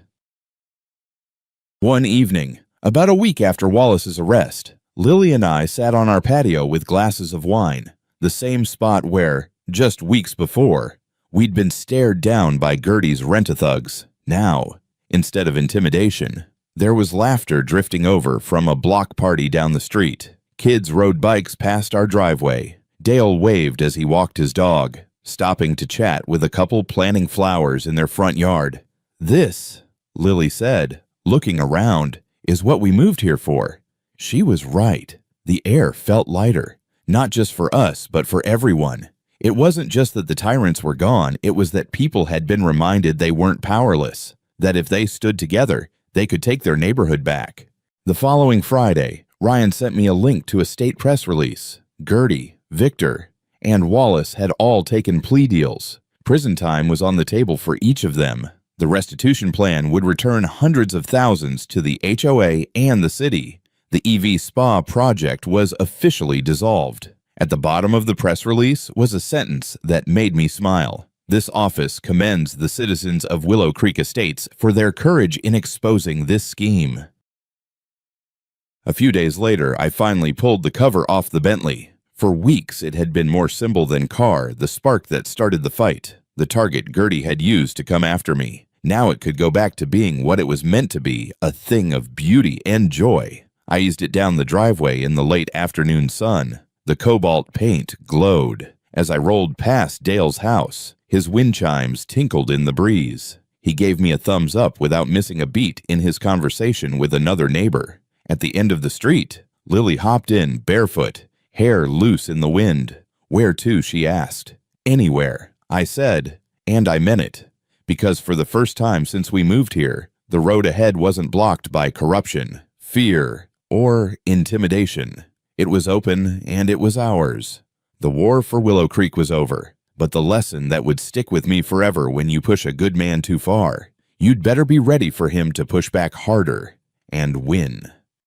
One evening, about a week after Wallace's arrest, Lily and I sat on our patio with glasses of wine, the same spot where, just weeks before, we'd been stared down by Gertie's rent-a-thugs. Now, instead of intimidation, there was laughter drifting over from a block party down the street. Kids rode bikes past our driveway. Dale waved as he walked his dog, stopping to chat with a couple planting flowers in their front yard. "This," Lily said, looking around, "is what we moved here for." She was right. The air felt lighter, not just for us, but for everyone. It wasn't just that the tyrants were gone, it was that people had been reminded they weren't powerless, that if they stood together, they could take their neighborhood back. The following Friday, Ryan sent me a link to a state press release. Gertie, Victor, and Wallace had all taken plea deals. Prison time was on the table for each of them. The restitution plan would return hundreds of thousands to the HOA and the city. The EV Spa project was officially dissolved. At the bottom of the press release was a sentence that made me smile. "This office commends the citizens of Willow Creek Estates for their courage in exposing this scheme." A few days later, I finally pulled the cover off the Bentley. For weeks, it had been more symbol than car, the spark that started the fight, the target Gertie had used to come after me. Now it could go back to being what it was meant to be, a thing of beauty and joy. I eased it down the driveway in the late afternoon sun. The cobalt paint glowed. As I rolled past Dale's house, his wind chimes tinkled in the breeze. He gave me a thumbs up without missing a beat in his conversation with another neighbor. At the end of the street, Lily hopped in barefoot, hair loose in the wind. "Where to?" she asked. "Anywhere," I said, and I meant it. Because for the first time since we moved here, the road ahead wasn't blocked by corruption, fear, or intimidation. It was open, and it was ours. The war for Willow Creek was over, but the lesson that would stick with me forever: when you push a good man too far, you'd better be ready for him to push back harder and win.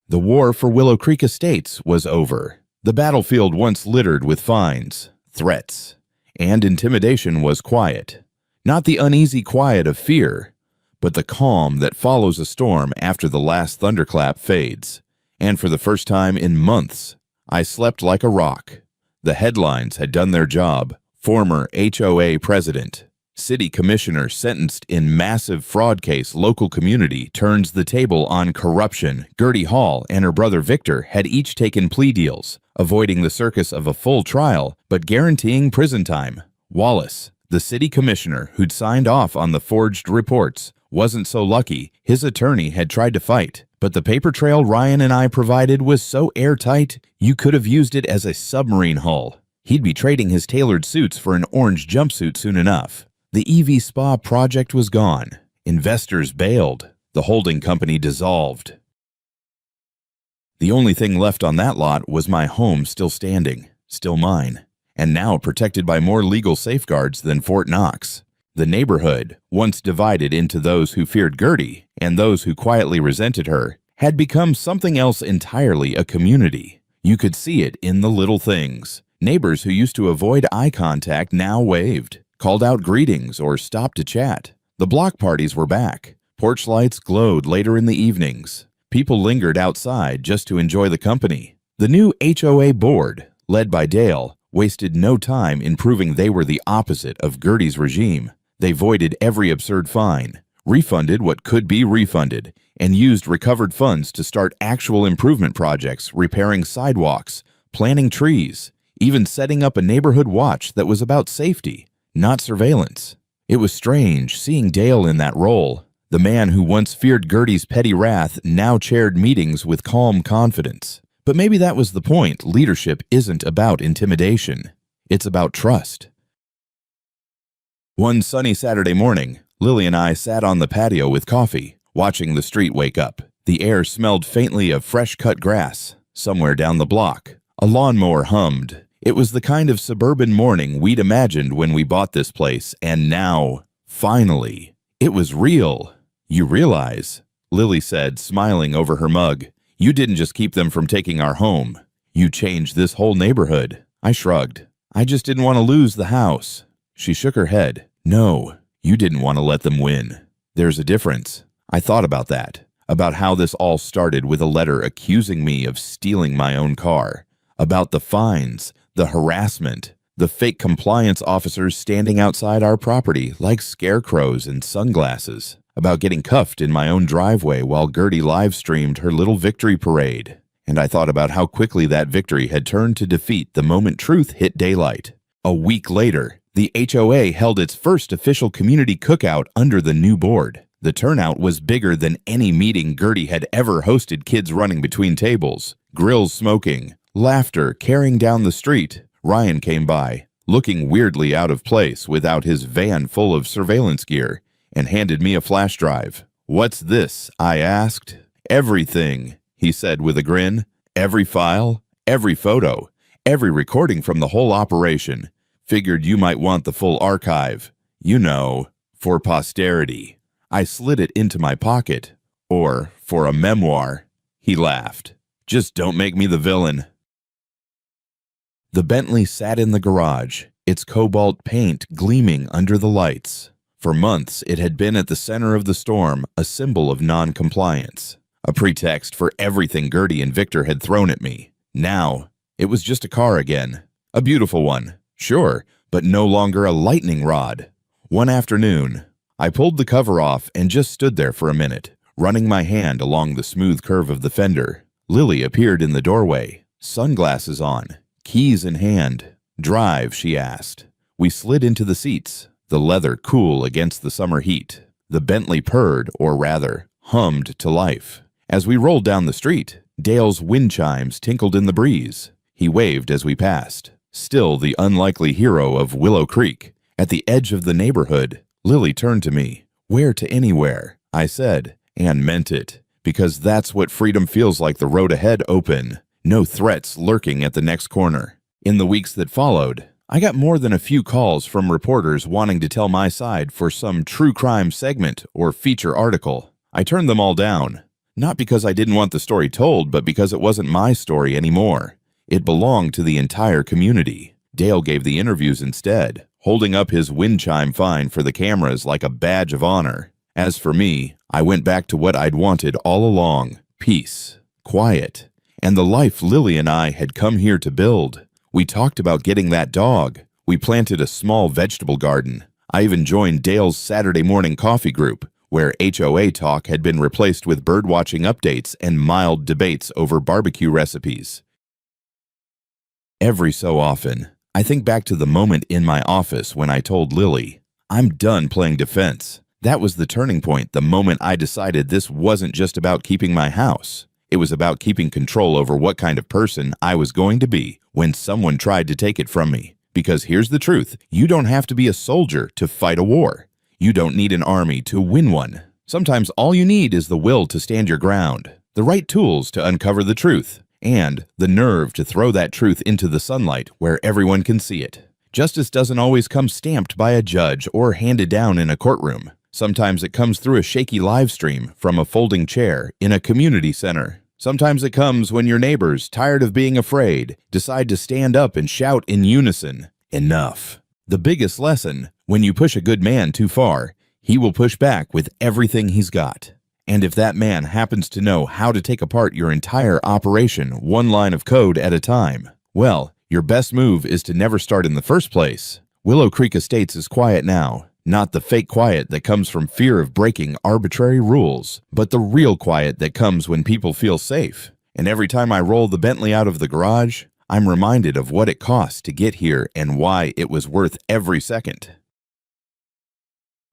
The war for Willow Creek Estates was over. The battlefield once littered with fines, threats, and intimidation was quiet. Not the uneasy quiet of fear, but the calm that follows a storm after the last thunderclap fades. And for the first time in months, I slept like a rock. The headlines had done their job. Former HOA president, city commissioner sentenced in massive fraud case. Local community turns the table on corruption. Gertie Hall and her brother Victor had each taken plea deals, avoiding the circus of a full trial but guaranteeing prison time. Wallace, the city commissioner who'd signed off on the forged reports, wasn't so lucky. His attorney had tried to fight, but the paper trail Ryan and I provided was so airtight you could have used it as a submarine hull. He'd be trading his tailored suits for an orange jumpsuit soon enough. The EV spa project was gone. Investors bailed. The holding company dissolved. The only thing left on that lot was my home, still standing, still mine, and now protected by more legal safeguards than Fort Knox. The neighborhood, once divided into those who feared Gertie and those who quietly resented her, had become something else entirely: a community. You could see it in the little things. Neighbors who used to avoid eye contact now waved, called out greetings, or stopped to chat. The block parties were back. Porch lights glowed later in the evenings. People lingered outside just to enjoy the company. The new HOA board, led by Dale, wasted no time in proving they were the opposite of Gertie's regime. They voided every absurd fine, refunded what could be refunded, and used recovered funds to start actual improvement projects, repairing sidewalks, planting trees, even setting up a neighborhood watch that was about safety, not surveillance. It was strange seeing Dale in that role. The man who once feared Gertie's petty wrath now chaired meetings with calm confidence. But maybe that was the point. Leadership isn't about intimidation. It's about trust. One sunny Saturday morning, Lily and I sat on the patio with coffee, watching the street wake up. The air smelled faintly of fresh-cut grass. Somewhere down the block, a lawnmower hummed. It was the kind of suburban morning we'd imagined when we bought this place, and now, finally, it was real. "You realize," Lily said, smiling over her mug, "you didn't just keep them from taking our home. You changed this whole neighborhood." I shrugged. "I just didn't want to lose the house." She shook her head. "No, you didn't want to let them win. There's a difference." I thought about that, about how this all started with a letter accusing me of stealing my own car, about the fines, the harassment, the fake compliance officers standing outside our property like scarecrows in sunglasses, about getting cuffed in my own driveway while Gertie live-streamed her little victory parade. And I thought about how quickly that victory had turned to defeat the moment truth hit daylight. A week later, the HOA held its first official community cookout under the new board. The turnout was bigger than any meeting Gertie had ever hosted. Kids running between tables, grills smoking, laughter carrying down the street. Ryan came by, looking weirdly out of place without his van full of surveillance gear, and handed me a flash drive. "What's this?" I asked. "Everything," he said with a grin. "Every file, every photo, every recording from the whole operation. Figured you might want the full archive. You know, for posterity." I slid it into my pocket. "Or for a memoir." He laughed. "Just don't make me the villain." The Bentley sat in the garage, its cobalt paint gleaming under the lights. For months, it had been at the center of the storm, a symbol of non-compliance, a pretext for everything Gertie and Victor had thrown at me. Now, it was just a car again. A beautiful one, sure, but no longer a lightning rod. One afternoon, I pulled the cover off and just stood there for a minute, running my hand along the smooth curve of the fender. Lily appeared in the doorway, sunglasses on, keys in hand. "Drive," she asked. We slid into the seats, the leather cool against the summer heat. The Bentley purred, or rather, hummed to life. As we rolled down the street, Dale's wind chimes tinkled in the breeze. He waved as we passed. Still the unlikely hero of Willow Creek. At the edge of the neighborhood, Lily turned to me. "Where to anywhere," I said, and meant it, because that's what freedom feels like, the road ahead open. No threats lurking at the next corner. In the weeks that followed, I got more than a few calls from reporters wanting to tell my side for some true crime segment or feature article. I turned them all down. Not because I didn't want the story told, but because it wasn't my story anymore. It belonged to the entire community. Dale gave the interviews instead, holding up his wind chime fine for the cameras like a badge of honor. As for me, I went back to what I'd wanted all along: peace, quiet, and the life Lily and I had come here to build. We talked about getting that dog. We planted a small vegetable garden. I even joined Dale's Saturday morning coffee group, where HOA talk had been replaced with birdwatching updates and mild debates over barbecue recipes. Every so often, I think back to the moment in my office when I told Lily, "I'm done playing defense." That was the turning point, the moment I decided this wasn't just about keeping my house. It was about keeping control over what kind of person I was going to be when someone tried to take it from me. Because here's the truth, you don't have to be a soldier to fight a war. You don't need an army to win one. Sometimes all you need is the will to stand your ground, the right tools to uncover the truth, and the nerve to throw that truth into the sunlight where everyone can see it. Justice doesn't always come stamped by a judge or handed down in a courtroom. Sometimes it comes through a shaky live stream from a folding chair in a community center. Sometimes it comes when your neighbors, tired of being afraid, decide to stand up and shout in unison, "Enough." The biggest lesson: when you push a good man too far, he will push back with everything he's got. And if that man happens to know how to take apart your entire operation one line of code at a time, well, your best move is to never start in the first place. Willow Creek Estates is quiet now. Not the fake quiet that comes from fear of breaking arbitrary rules, but the real quiet that comes when people feel safe. And every time I roll the Bentley out of the garage, I'm reminded of what it cost to get here and why it was worth every second.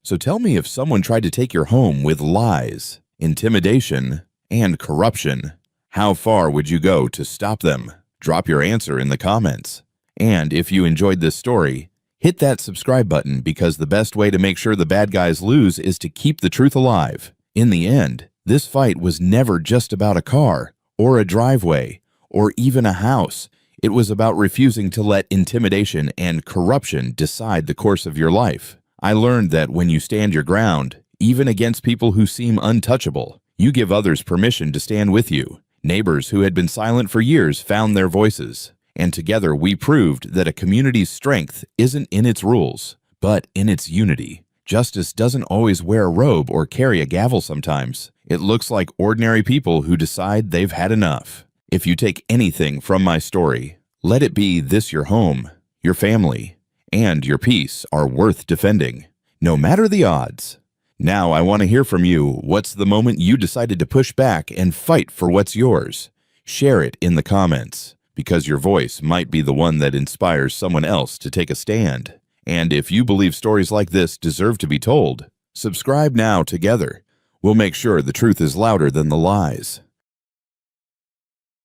So tell me, if someone tried to take your home with lies, intimidation, and corruption, how far would you go to stop them? Drop your answer in the comments. And if you enjoyed this story, hit that subscribe button, because the best way to make sure the bad guys lose is to keep the truth alive. In the end, this fight was never just about a car, or a driveway, or even a house. It was about refusing to let intimidation and corruption decide the course of your life. I learned that when you stand your ground, even against people who seem untouchable, you give others permission to stand with you. Neighbors who had been silent for years found their voices. And together we proved that a community's strength isn't in its rules, but in its unity. Justice doesn't always wear a robe or carry a gavel sometimes. It looks like ordinary people who decide they've had enough. If you take anything from my story, let it be this: your home, your family, and your peace are worth defending, no matter the odds. Now I want to hear from you. What's the moment you decided to push back and fight for what's yours? Share it in the comments, because your voice might be the one that inspires someone else to take a stand. And if you believe stories like this deserve to be told, subscribe now. Together, we'll make sure the truth is louder than the lies.